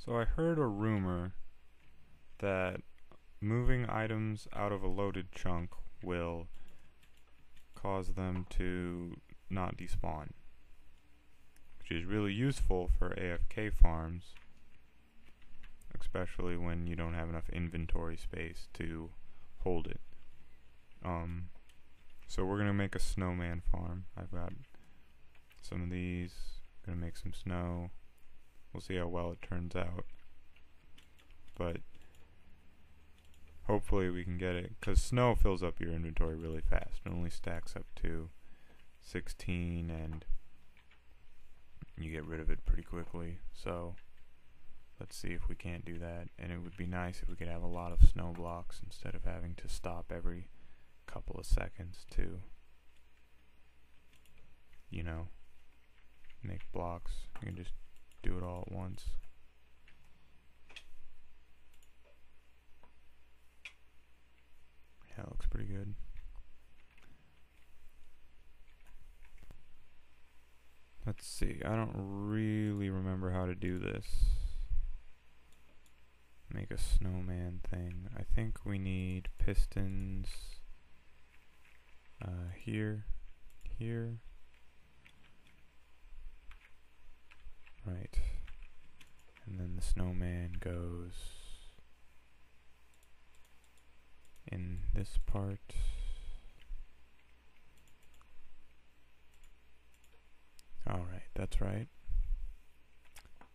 So I heard a rumor that moving items out of a loaded chunk will cause them to not despawn, which is really useful for AFK farms, especially when you don't have enough inventory space to hold it. So we're gonna make a snowman farm. I've got some of these. Gonna make some snow. We'll see how well it turns out, but hopefully we can get it, because snow fills up your inventory really fast. It only stacks up to 16 and you get rid of it pretty quickly. So let's see if we can't do that. And it would be nice if we could have a lot of snow blocks instead of having to stop every couple of seconds to, you know, make blocks. You can just do it all at once. Yeah, it looks pretty good. Let's see, I don't really remember how to do this. Make a snowman thing. I think we need pistons here, here. Right. And then the snowman goes in this part. Alright, that's right.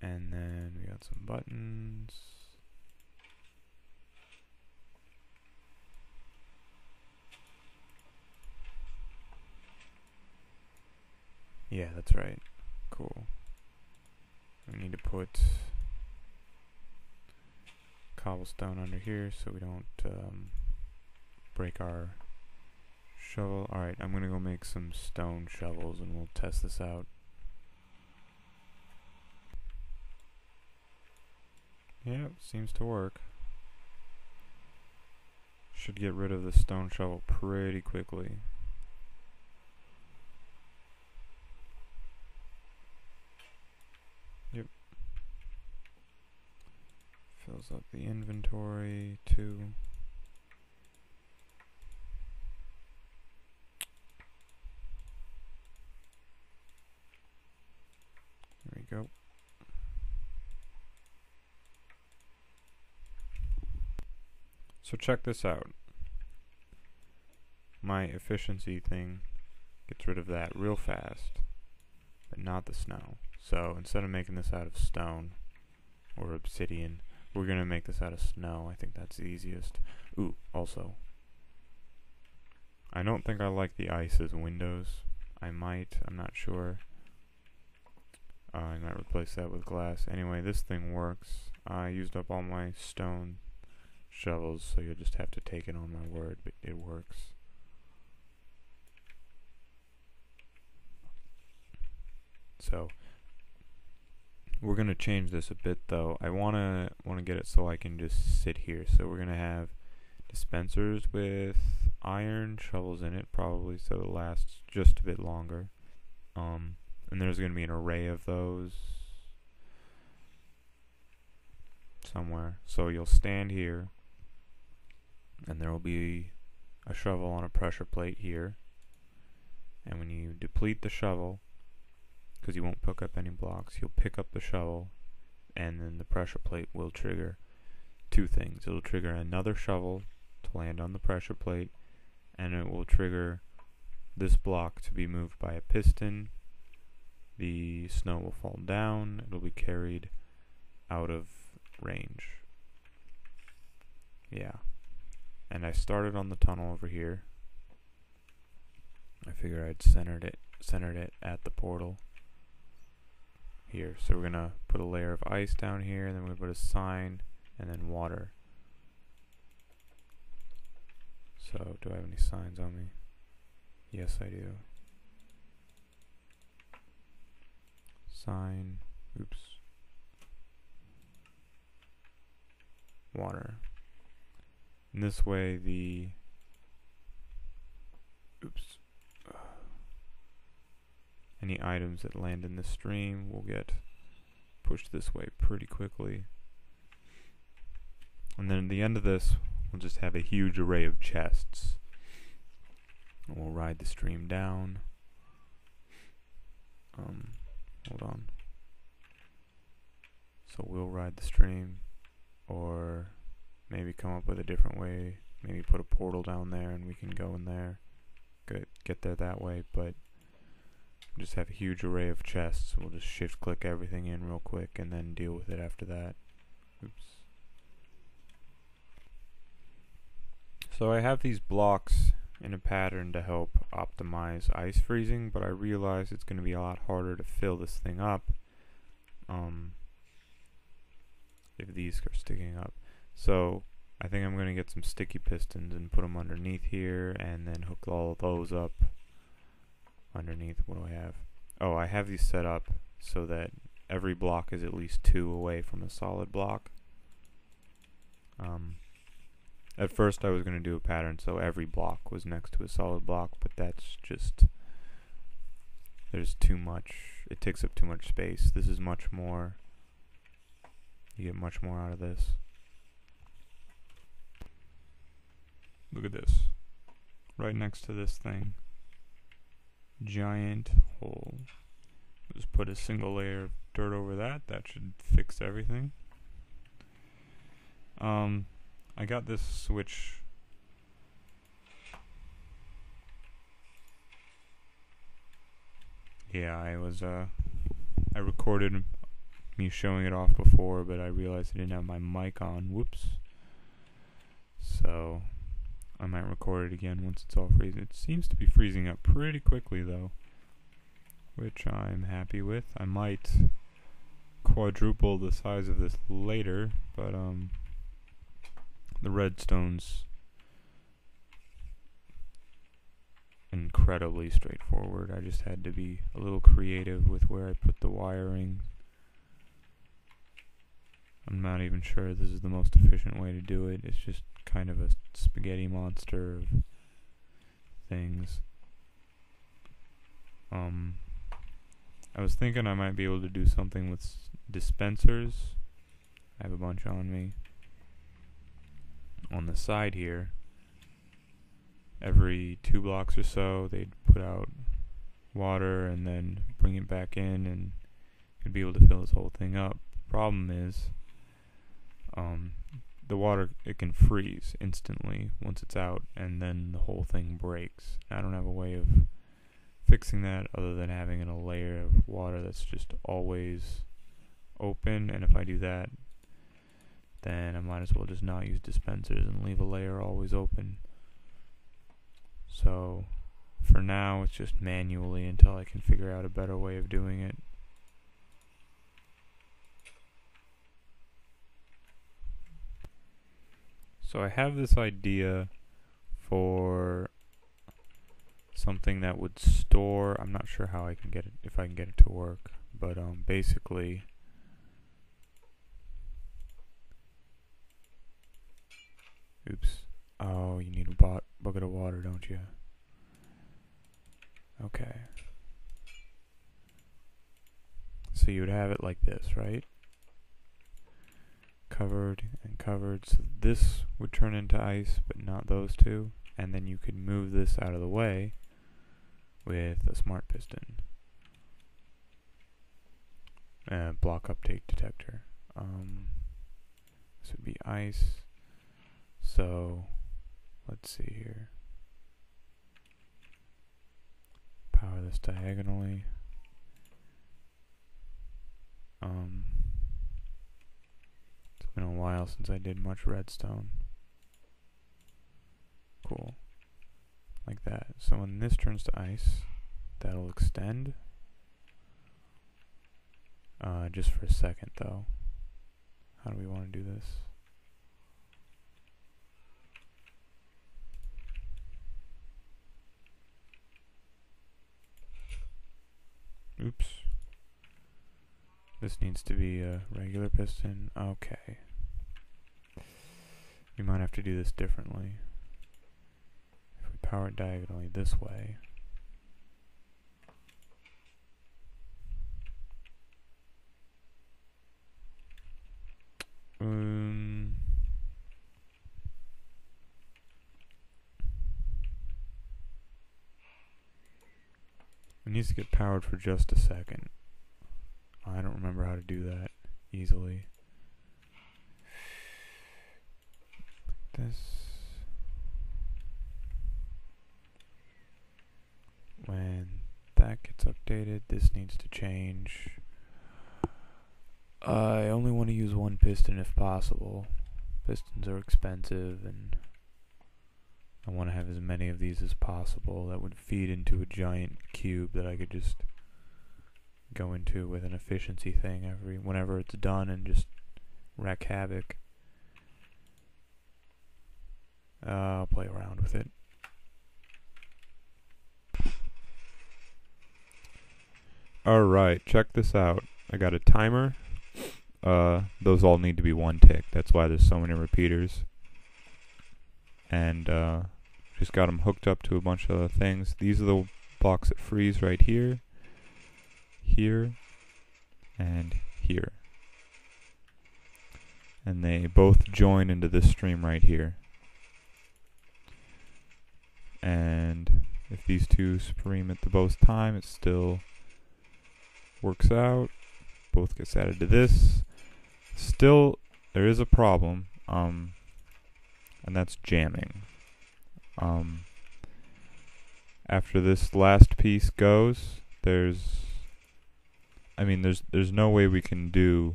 And then we got some buttons. Yeah, that's right. Cool. We need to put cobblestone under here so we don't break our shovel. Alright, I'm gonna go make some stone shovels and we'll test this out. Yep, seems to work. Should get rid of the stone shovel pretty quickly. Yep. Fills up the inventory too. There we go. So check this out. My efficiency thing gets rid of that real fast, but not the snow. So instead of making this out of stone or obsidian, we're gonna make this out of snow. I think that's the easiest. Ooh, also, I don't think I like the ice as windows. I might, I'm not sure. I might replace that with glass. Anyway, this thing works. I used up all my stone shovels, so you'll just have to take it on my word, but it works. So we're gonna change this a bit though. I wanna get it so I can just sit here. So we're gonna have dispensers with iron shovels in it, probably, so it lasts just a bit longer. And there's gonna be an array of those somewhere. So you'll stand here, and there will be a shovel on a pressure plate here. And when you deplete the shovel, because you won't pick up any blocks, you'll pick up the shovel, and then the pressure plate will trigger two things. It'll trigger another shovel to land on the pressure plate, and it will trigger this block to be moved by a piston. The snow will fall down, it'll be carried out of range. Yeah. And I started on the tunnel over here. I figure I'd centered it at the portal here. So we're gonna put a layer of ice down here, and then we put a sign, and then water. So do I have any signs on me? Yes, I do. Sign, oops, water. And this way the, oops, any items that land in the stream will get pushed this way pretty quickly. And then at the end of this, we'll just have a huge array of chests. And we'll ride the stream down. Hold on. So we'll ride the stream, or maybe come up with a different way. Maybe put a portal down there and we can go in there. Get there that way, but just have a huge array of chests. We'll just shift click everything in real quick and then deal with it after that. Oops. So I have these blocks in a pattern to help optimize ice freezing, but I realize it's going to be a lot harder to fill this thing up if these are sticking up. So I think I'm going to get some sticky pistons and put them underneath here, and then hook all of those up underneath. What do I have? Oh, I have these set up so that every block is at least 2 away from a solid block. At first I was going to do a pattern so every block was next to a solid block, but that's just, there's too much, it takes up too much space. This is much more, you get much more out of this. Look at this, right next to this thing, giant hole. Just put a single layer of dirt over that, that should fix everything. I got this switch. Yeah, I recorded me showing it off before, but I realized I didn't have my mic on. Whoops. So I might record it again once it's all freezing. It seems to be freezing up pretty quickly though, which I'm happy with. I might quadruple the size of this later, but the redstone's incredibly straightforward. I just had to be a little creative with where I put the wiring. I'm not even sure this is the most efficient way to do it. It's just kind of a spaghetti monster of things. I was thinking I might be able to do something with dispensers. I have a bunch on me. On the side here, every 2 blocks or so they'd put out water and then bring it back in, and you'd be able to fill this whole thing up. Problem is, the water, it can freeze instantly once it's out, and then the whole thing breaks. I don't have a way of fixing that other than having a layer of water that's just always open, and if I do that, then I might as well just not use dispensers and leave a layer always open. So for now it's just manually until I can figure out a better way of doing it. So I have this idea for something that would store, I'm not sure how I can get it, if I can get it to work, but basically oops. Oh, you need a bucket of water, don't you? Okay. So you would have it like this, right? Covered and covered. So this would turn into ice, but not those two. And then you could move this out of the way with a smart piston. Block uptake detector. This would be ice. So, let's see here. Power this diagonally. It's been a while since I did much redstone. Cool. Like that. So when this turns to ice, that'll extend. Just for a second though. How do we want to do this? Oops. This needs to be a regular piston. Okay. We might have to do this differently. If we power it diagonally this way. needs to get powered for just a second. I don't remember how to do that easily. This. When that gets updated, this needs to change. I only want to use one piston if possible. Pistons are expensive and I want to have as many of these as possible that would feed into a giant cube that I could just go into with an efficiency thing whenever it's done and just wreak havoc. I'll play around with it. Alright, check this out. I got a timer. Those all need to be 1 tick. That's why there's so many repeaters. And just got them hooked up to a bunch of other things. These are the blocks that freeze right here, here, and here. And they both join into this stream right here. And if these two stream at the both time, it still works out. Both gets added to this. Still, there is a problem, and that's jamming. After this last piece goes, there's no way we can do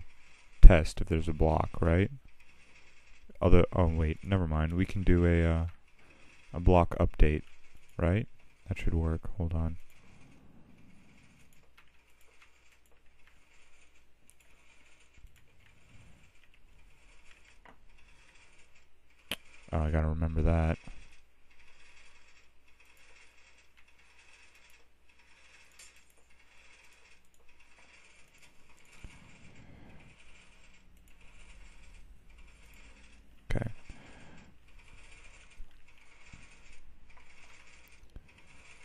test if there's a block, right? Oh wait, never mind. We can do a block update, right? That should work. Hold on. Oh, I gotta remember that. Okay.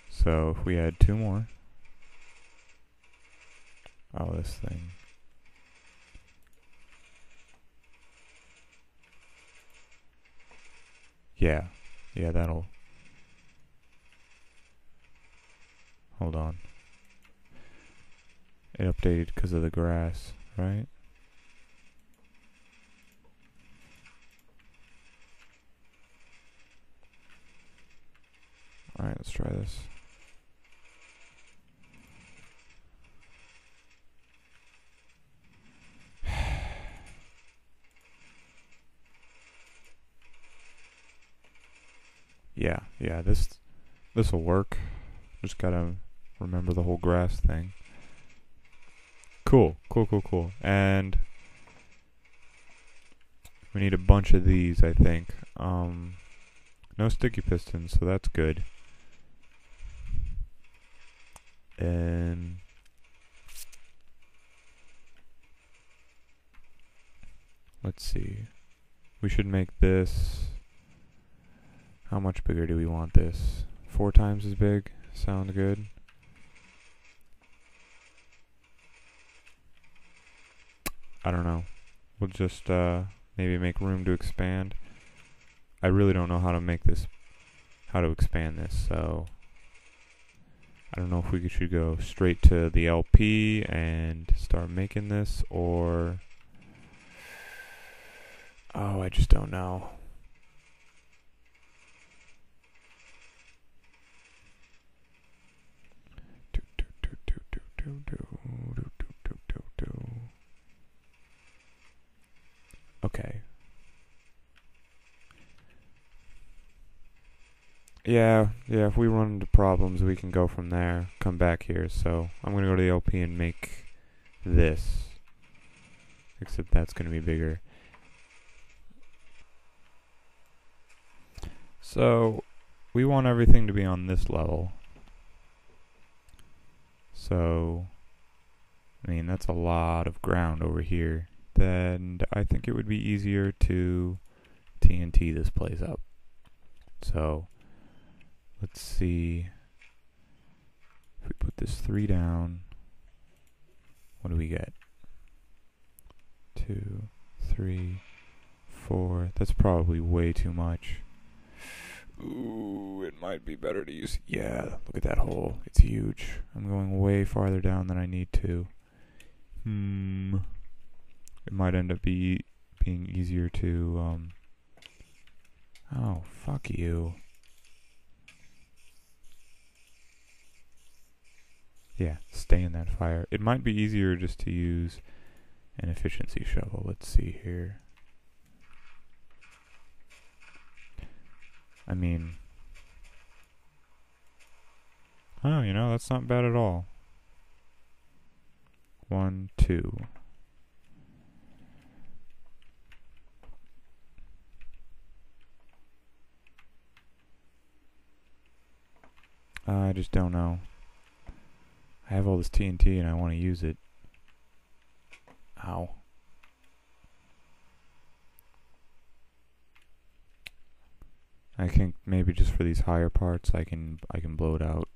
So if we add 2 more. Oh, this thing. Yeah, that'll... Hold on. It updated because of the grass, right? Alright, let's try this. Yeah, this'll work. Just gotta remember the whole grass thing. Cool. And we need a bunch of these, I think. No sticky pistons, so that's good. And let's see. We should make this... How much bigger do we want this? 4 times as big? Sound good? I don't know. We'll just maybe make room to expand. I really don't know how to expand this, so I don't know if we should go straight to the LP and start making this, or... Oh, I just don't know. Okay. Yeah, if we run into problems, we can go from there, come back here. So I'm going to go to the LP and make this. Except that's going to be bigger. So we want everything to be on this level. So, I mean, that's a lot of ground over here. Then I think it would be easier to TNT this place up. So, let's see. If we put this 3 down, what do we get? 2, 3, 4. That's probably way too much. Ooh, it might be better to use Yeah, look at that hole. It's huge. I'm going way farther down than I need to. It might end up being easier to, oh, fuck you. Yeah, stay in that fire. It might be easier just to use an efficiency shovel. Let's see here. I mean, oh, you know, that's not bad at all. 1, 2. I just don't know. I have all this TNT and I want to use it. Ow. I think maybe just for these higher parts I can blow it out.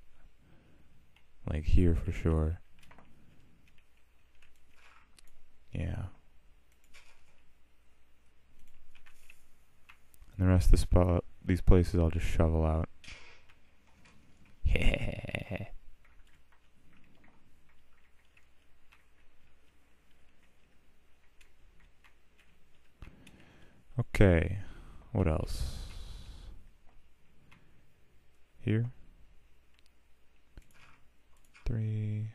Like here for sure. Yeah. And the rest of these places I'll just shovel out. Okay, what else? Here. 3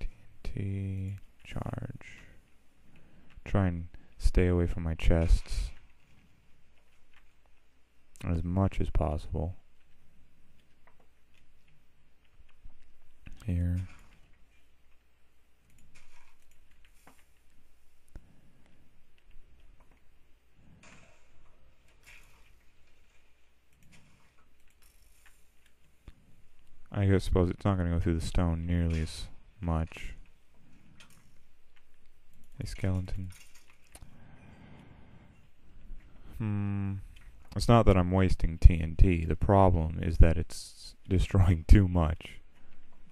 TNT charge. Try and stay away from my chests as much as possible. Here. I suppose it's not going to go through the stone nearly as much. Hey, skeleton. It's not that I'm wasting TNT. The problem is that it's destroying too much.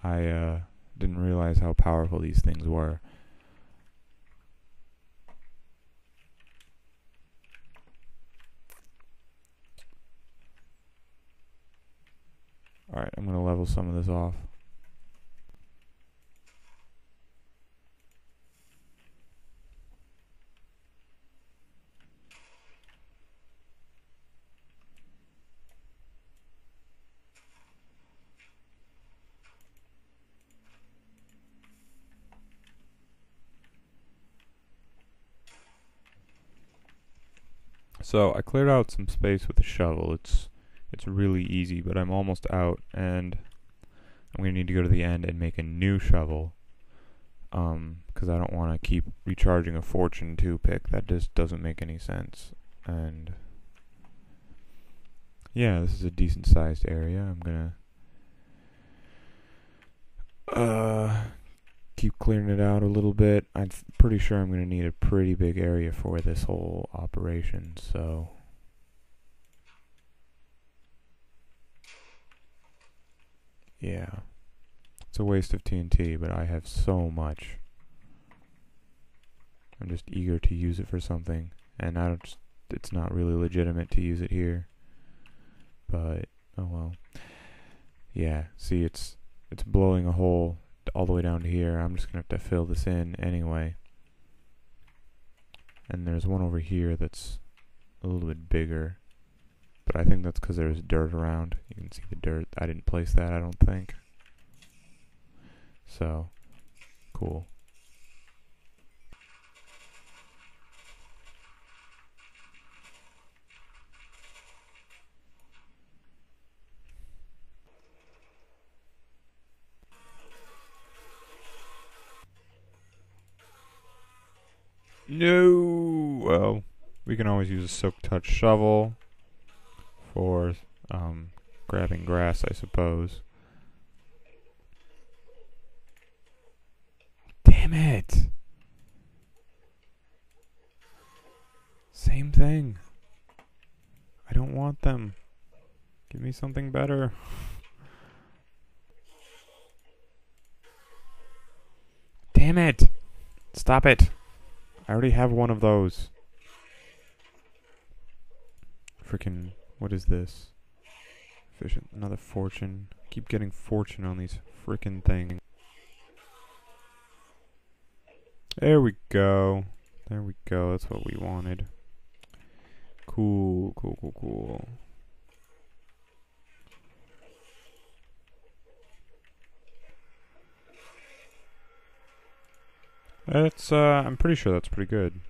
I didn't realize how powerful these things were. Alright, I'm going to level some of this off. So I cleared out some space with a shovel. It's really easy, but I'm almost out, and I'm going to need to go to the end and make a new shovel, because I don't want to keep recharging a fortune 2 pick. That just doesn't make any sense. And yeah, this is a decent sized area. I'm going to keep clearing it out a little bit. I'm pretty sure I'm going to need a pretty big area for this whole operation, so yeah. It's a waste of TNT, but I have so much. I'm just eager to use it for something, and it's not really legitimate to use it here. But oh well. Yeah, see, it's blowing a hole all the way down to here. I'm just gonna have to fill this in anyway. And there's one over here that's a little bit bigger, but I think that's because there's dirt around. You can see the dirt. I didn't place that, I don't think. So, cool. No! Well, we can always use a silk touch shovel for grabbing grass, I suppose. Damn it! Same thing. I don't want them. Give me something better. Damn it! Stop it! I already have one of those. Freaking, what is this? efficient. Another fortune. Keep getting fortune on these frickin' things. There we go. There we go. That's what we wanted. Cool, cool, cool, cool. That's, I'm pretty sure that's pretty good.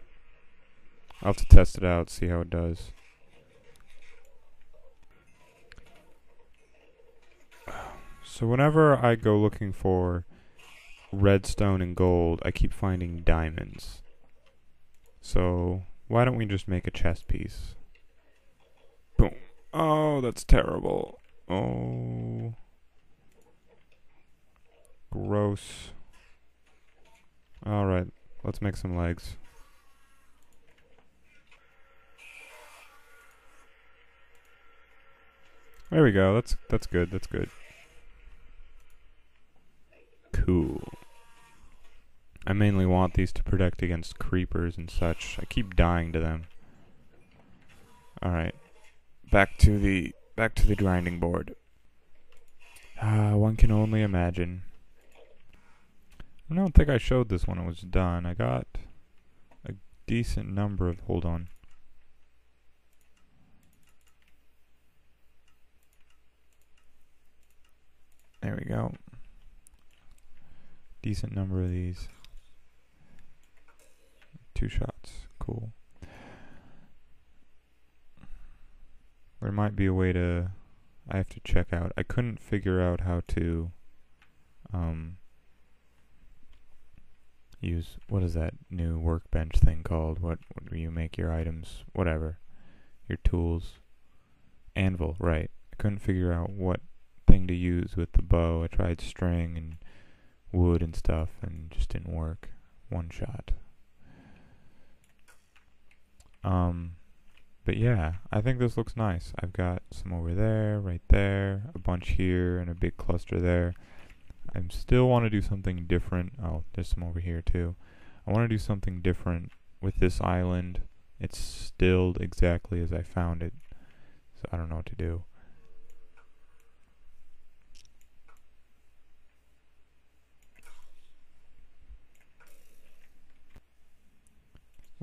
I'll have to test it out, see how it does. So whenever I go looking for redstone and gold, I keep finding diamonds. So why don't we just make a chest piece? Boom. Oh, that's terrible. Oh. Gross. Alright, let's make some legs. There we go. That's good. That's good. Cool. I mainly want these to protect against creepers and such. I keep dying to them. Alright. Back to the grinding board. One can only imagine. I don't think I showed this when it was done. I got a decent number of... Hold on. There we go. Decent number of these. 2 shots. Cool. There might be a way to... I have to check out. I couldn't figure out how to use... What is that new workbench thing called? What do you make your items? Whatever. Your tools. Anvil, right. I couldn't figure out what thing to use with the bow. I tried string and wood and stuff and just didn't work. 1 shot. But yeah, I think this looks nice. I've got some over there, right there, a bunch here, and a big cluster there. I still want to do something different. Oh, there's some over here too. I want to do something different with this island. It's still exactly as I found it, so I don't know what to do.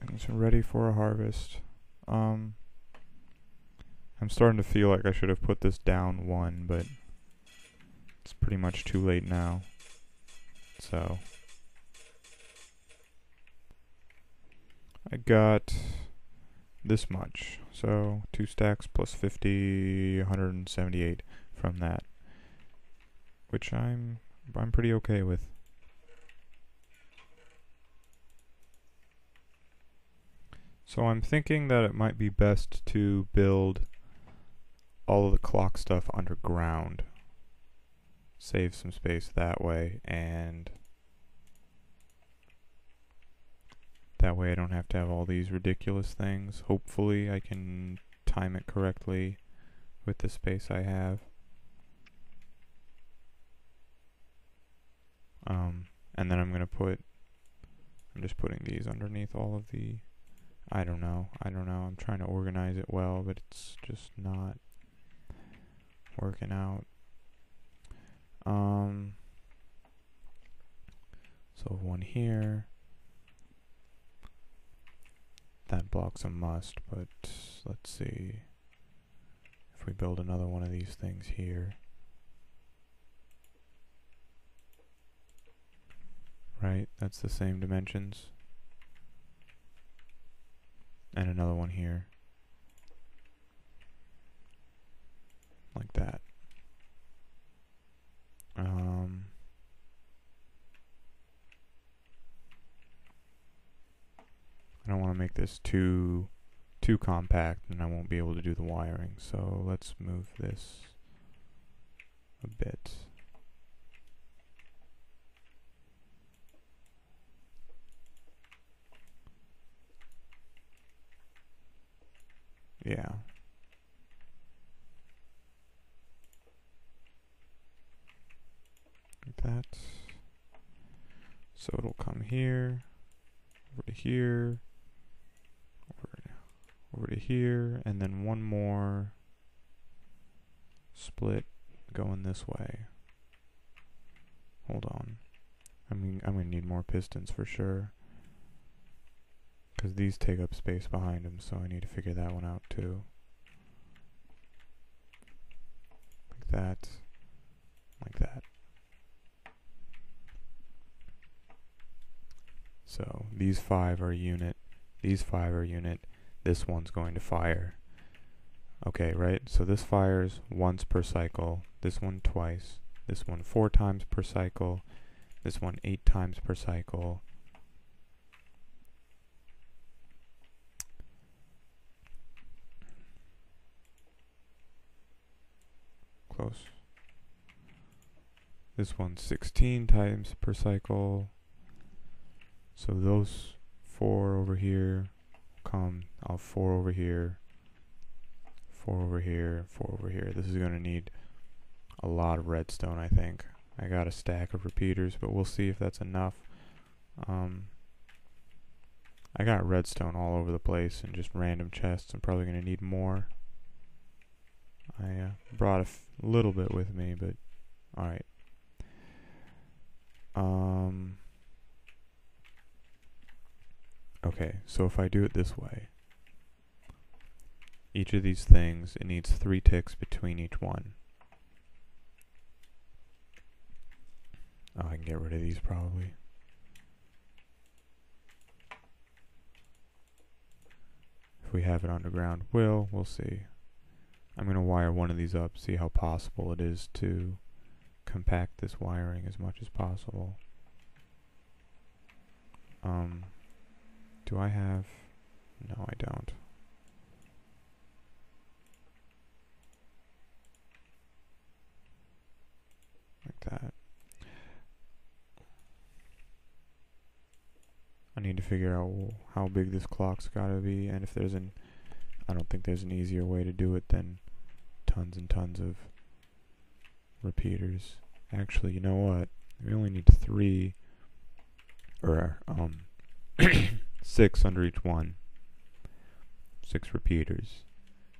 Things are ready for a harvest. I'm starting to feel like I should have put this down 1, but it's pretty much too late now. So I got this much. So 2 stacks plus 50, 178 from that, which I'm pretty okay with. So I'm thinking that it might be best to build all of the clock stuff underground. Save some space that way, and that way I don't have to have all these ridiculous things. Hopefully I can time it correctly with the space I have. And then I'm just putting these underneath all of the... I don't know. I'm trying to organize it well, but it's just not working out. So 1 here. That block's a must, but let's see if we build another one of these things here. Right, that's the same dimensions. And another one here. Like that. I don't want to make this too compact, and I won't be able to do the wiring. So let's move this a bit. Yeah. Like that. So it'll come here, over to here, over to here, and then one more split going this way. Hold on. I'm gonna need more pistons for sure, because these take up space behind them, so I need to figure that one out too. Like that. Like that. So these 5 are unit, these 5 are unit, this one's going to fire. Okay, right? So this fires once per cycle, this one twice, this one 4 times per cycle, this one 8 times per cycle. Close. This one's 16 times per cycle. So those 4 over here come, I'll have 4 over here, 4 over here, 4 over here. This is going to need a lot of redstone, I think. I got a stack of repeaters, but we'll see if that's enough. I got redstone all over the place and just random chests. I'm probably going to need more. I brought a little bit with me, but alright. Okay, so if I do it this way, each of these things, it needs 3 ticks between each one. Oh, I can get rid of these probably. If we have it underground, we'll see. I'm going to wire one of these up, see how possible it is to compact this wiring as much as possible. Do I have... No, I don't. Like that. I need to figure out how big this clock's gotta be, and if there's an... I don't think there's an easier way to do it than tons and tons of repeaters. Actually, you know what? We only need 3, or 6 under each one. 6 repeaters.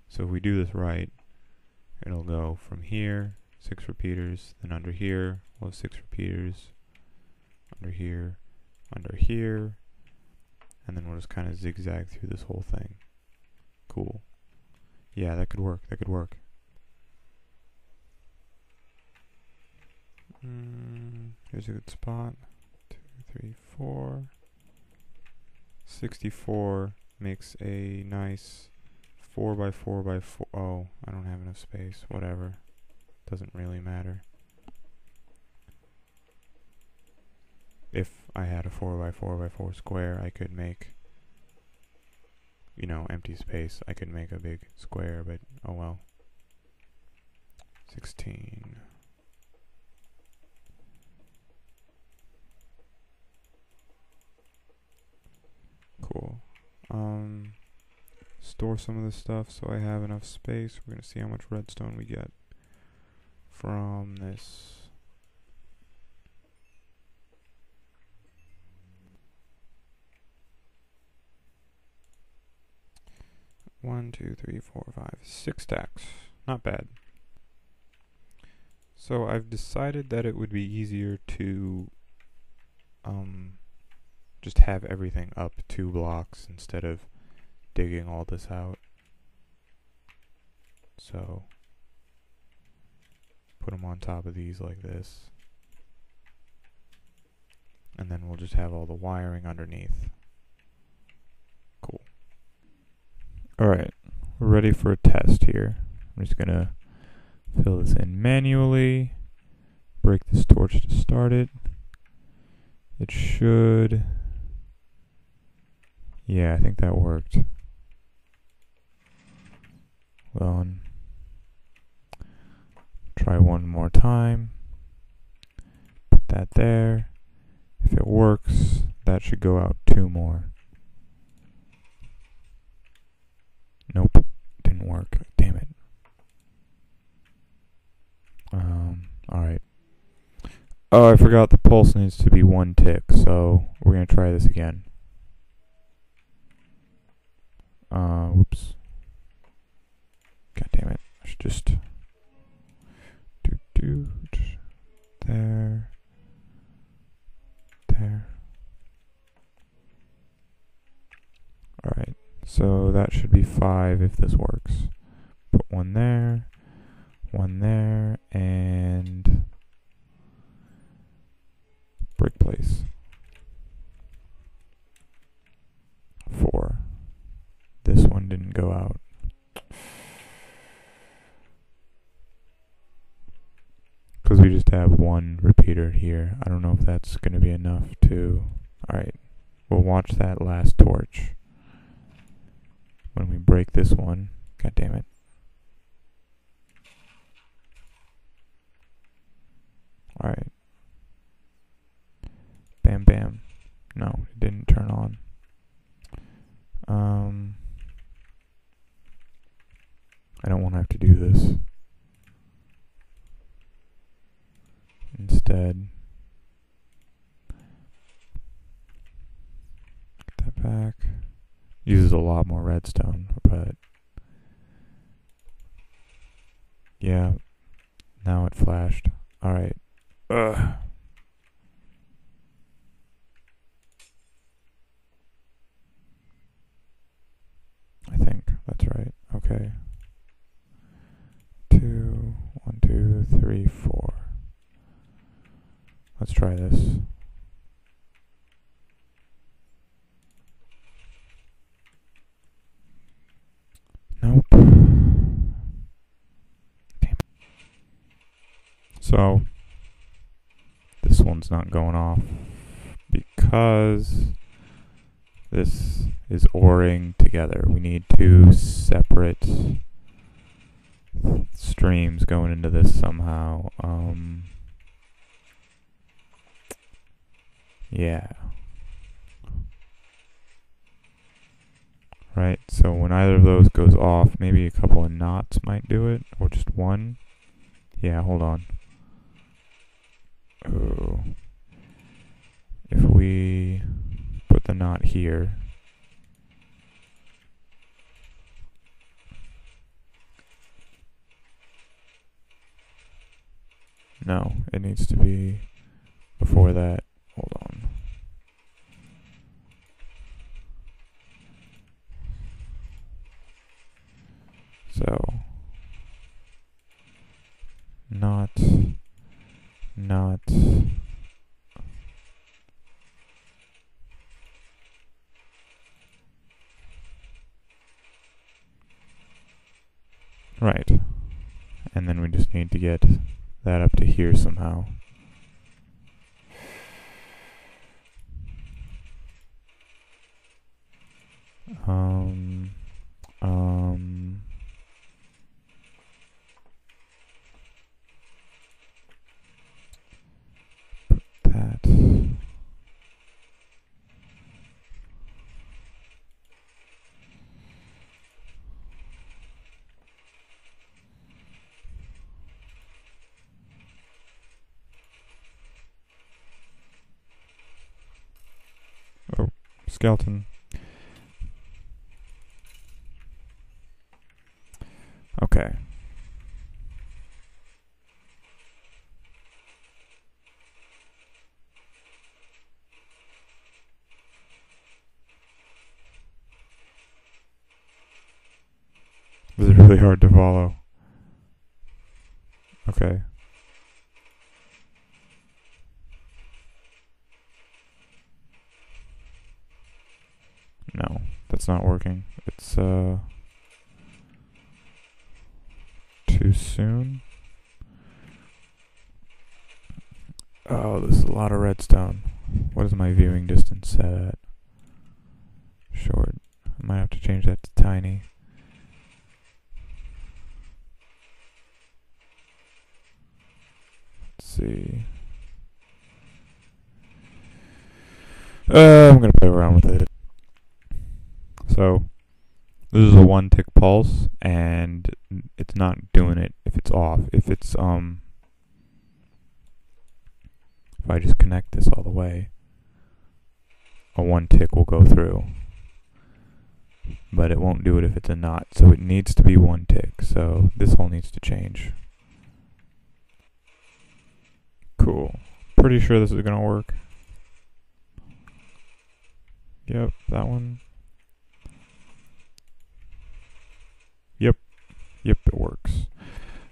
So if we do this right, it'll go from here, 6 repeaters, then under here, we'll have 6 repeaters, under here, and then we'll just kind of zigzag through this whole thing. Cool. Yeah, that could work, that could work. Here's a good spot. 2, 3, 4. 64 makes a nice 4x4x4. Oh, I don't have enough space. Whatever. Doesn't really matter. If I had a 4x4x4 square, I could make, you know, empty space. I could make a big square, but oh well. 16. Cool. Store some of this stuff so I have enough space. We're going to see how much redstone we get from this. One, 2, 3, 4, 5, 6 stacks. Not bad. So I've decided that it would be easier to just have everything up 2 blocks instead of digging all this out. So put them on top of these like this, and then we'll just have all the wiring underneath. Cool. Alright, we're ready for a test here. I'm just gonna fill this in manually, break this torch to start it. It should... Yeah, I think that worked. Well, try one more time. Put that there. If it works, that should go out 2 more. Nope, didn't work. Damn it. Alright. Oh, I forgot the pulse needs to be 1 tick, so we're gonna try this again. Whoops. God damn it. I should just So that should be 5 if this works. Put one there, and break place. 4. This one didn't go out. Because we just have one repeater here. I don't know if that's going to be enough to... Alright, we'll watch that last torch. When we break this one, god damn it. Alright. Bam bam. No, it didn't turn on. I don't want to have to do this. Instead, get that back. Uses a lot more redstone, but yeah, now it flashed. Alright. Ugh. I think that's right. Okay. 2, 1, 2, 3, 4. Let's try this. Nope. Damn. So, this one's not going off because this is ORing together. We need 2 separate streams going into this somehow. Yeah. Right, so when either of those goes off, maybe a couple of knots might do it, or just one. Yeah, hold on. Oh. If we put the knot here, no, it needs to be before that. Hold on. So, not, right. And then we just need to get that up to here somehow. Put that. Oh, skeleton. Okay. This is really hard to follow. Okay. No, that's not working. It's, too soon. Oh, this is a lot of redstone. What is my viewing distance set at? Short. I might have to change that to tiny. Let's see. I'm gonna play around with it. So, this is a 1 tick pulse, and it's not doing it if it's off. If it's, if I just connect this all the way, a 1 tick will go through. But it won't do it if it's a knot, so it needs to be 1 tick. So, this all needs to change. Cool. Pretty sure this is gonna work. Yep, that one.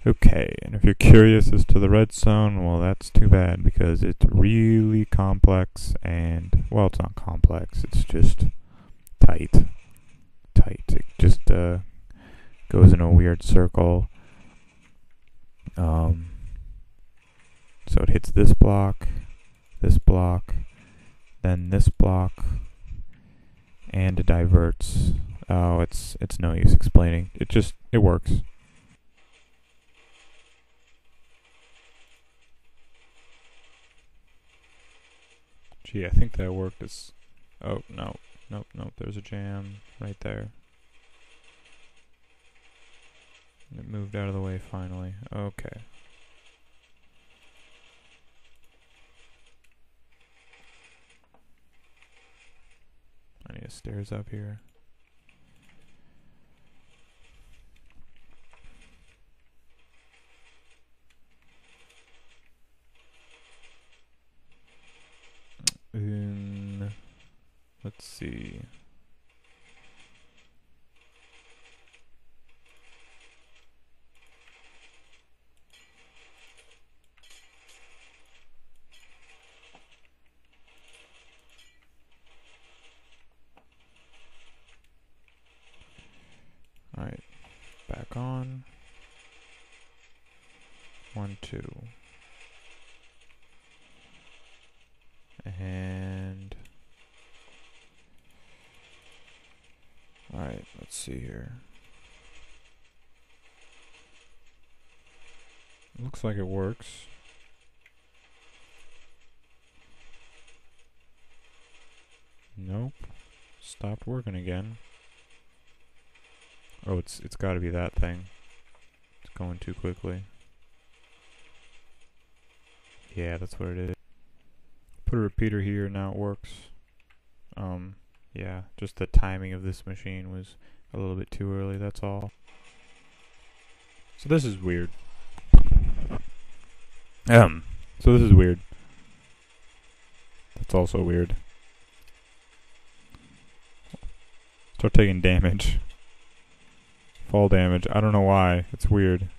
Okay, and if you're curious as to the redstone, well, that's too bad because it's really complex and, well, it's not complex, it's just tight. It just goes in a weird circle. So it hits this block, then this block, and it diverts. Oh, it's no use explaining. It works. Gee, I think that worked. Oh, no. Nope, there's a jam right there. It moved out of the way finally. Okay. I need stairs up here. Let's see. Alright, back on. 1, 2. And alright, let's see here. Looks like it works. Nope. Stopped working again. Oh, it's gotta be that thing. It's going too quickly. Yeah, that's what it is. Put a repeater here, now it works. Yeah, just the timing of this machine was a little bit too early, that's all. So this is weird. So this is weird. That's also weird. Start taking damage. Fall damage. I don't know why. It's weird.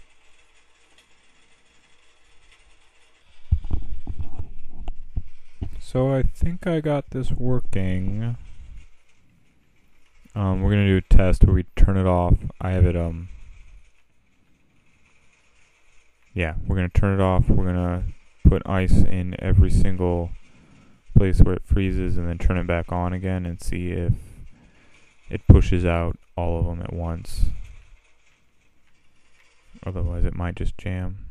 So I think I got this working. We're gonna do a test where we turn it off. I have it, yeah, we're gonna turn it off. We're gonna put ice in every single place where it freezes and then turn it back on again and see if it pushes out all of them at once. Otherwise it might just jam.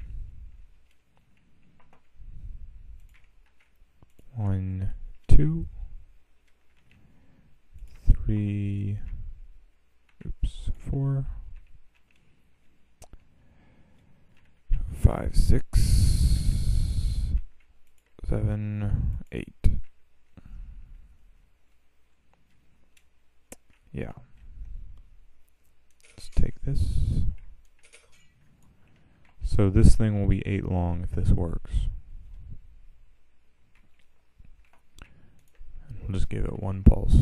1, 2, 3, 4, 5, 6, 7, 8. Yeah. Let's take this. So this thing will be 8 long if this works. And we'll just give it 1 pulse.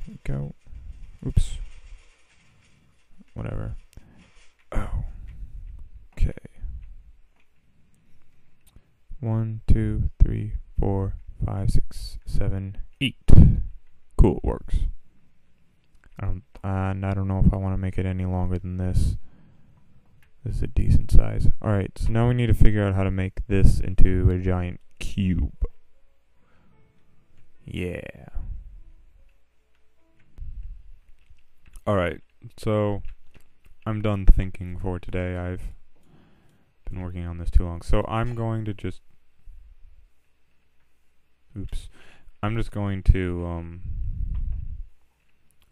There we go. Oops. Whatever. Oh. Okay. 1, 2, 3, 4, 5, 6, 7, 8. Cool, it works. I don't know if I want to make it any longer than this. This is a decent size. Alright, so now we need to figure out how to make this into a giant cube. Yeah. Alright, so I'm done thinking for today. I've been working on this too long. So I'm going to just... Oops. I'm just going to...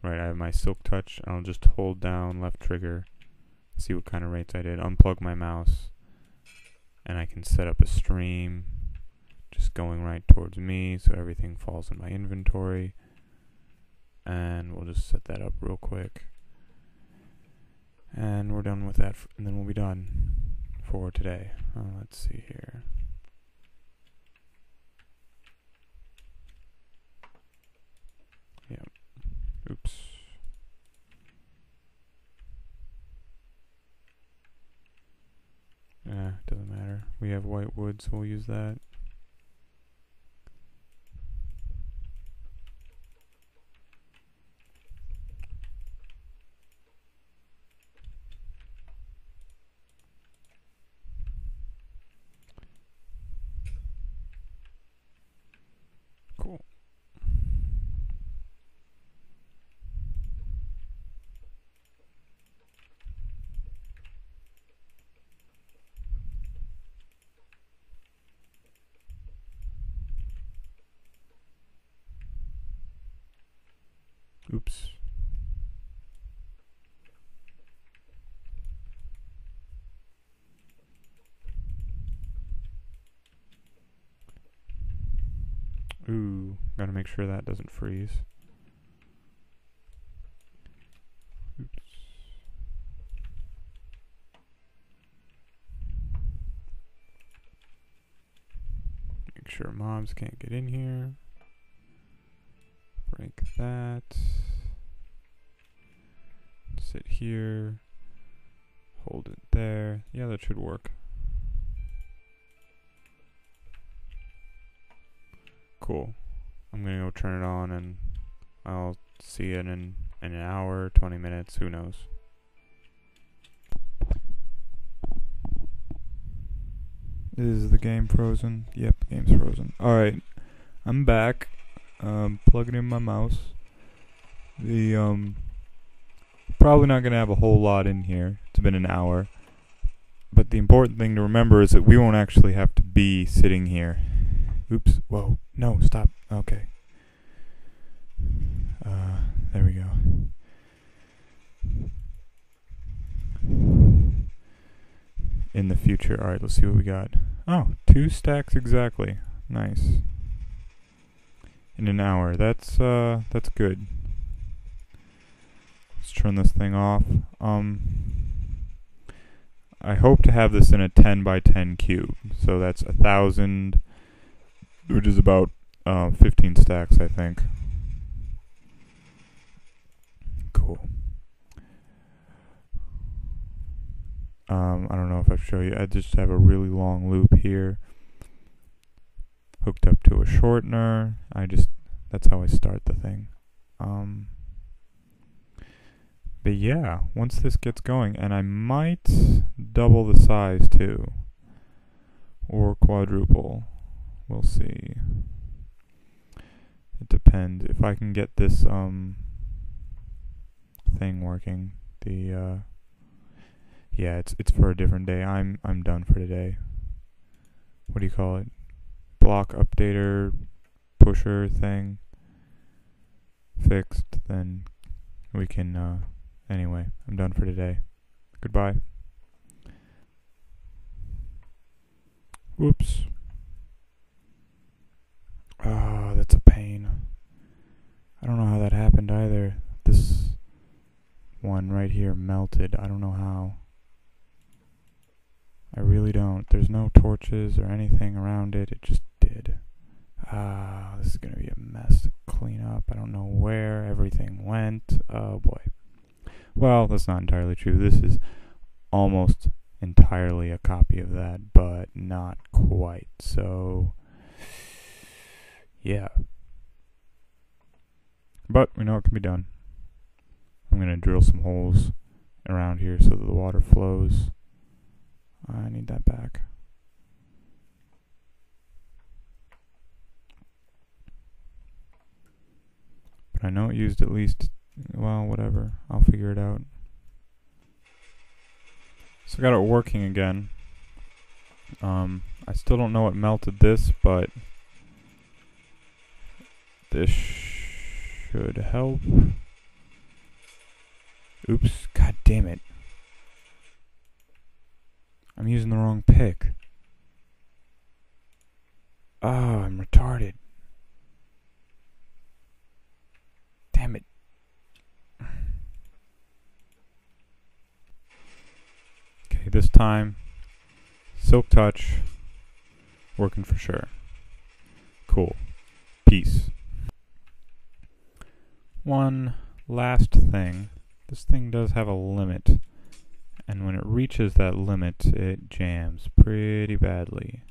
Right, I have my silk touch. I'll just hold down left trigger, see what kind of rates I did, unplug my mouse, and I can set up a stream just going right towards me so everything falls in my inventory. And we'll just set that up real quick. And we're done with that, and then we'll be done for today. Let's see here. Yep. Oops. we have white wood, so we'll use that. Cool. Oops. Ooh, gotta make sure that doesn't freeze. Oops. Make sure mobs can't get in here. Break that. Sit here. Hold it there. Yeah, that should work. Cool. I'm gonna go turn it on and I'll see it in an hour, 20 minutes, who knows. Is the game frozen? Yep, game's frozen. Alright, I'm back. Plugging in my mouse. The probably not gonna have a whole lot in here. It's been an hour. But the important thing to remember is that we won't actually have to be sitting here. Oops, whoa, no, stop, okay. There we go. In the future, alright, let's see what we got. Oh, 2 stacks exactly, nice. In an hour, that's good. Let's turn this thing off. I hope to have this in a 10 by 10 cube, so that's 1,000, which is about 15 stacks, I think. Cool. I don't know if I've shown you. I just have a really long loop here, hooked up to a shortener. That's how I start the thing. But yeah, once this gets going, and I might double the size too, or quadruple. We'll see. It depends if I can get this thing working. Yeah, it's for a different day. I'm done for today. What do you call it? Block updater pusher thing fixed. Then we can. Anyway, I'm done for today. Goodbye. Whoops. Oh, that's a pain. I don't know how that happened either. This one right here melted. I don't know how. I really don't. There's no torches or anything around it. It just did. This is going to be a mess to clean up. I don't know where everything went. Oh boy. Well, that's not entirely true. This is almost entirely a copy of that, but not quite. So, yeah. But we know it can be done. I'm going to drill some holes around here so that the water flows. I need that back. But I know it used at least, well, whatever. I'll figure it out. So I got it working again. I still don't know what melted this, but this should help. Oops, god damn it. I'm using the wrong pick. Oh, I'm retarded. Damn it. Okay, this time, Silk Touch, working for sure. Cool. Peace. One last thing. This thing does have a limit, and when it reaches that limit, it jams pretty badly.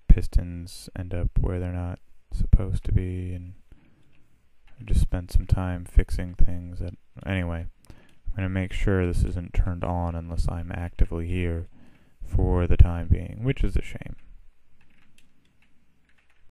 Pistons end up where they're not supposed to be, and I just spent some time fixing things. Anyway, I'm going to make sure this isn't turned on unless I'm actively here for the time being, which is a shame.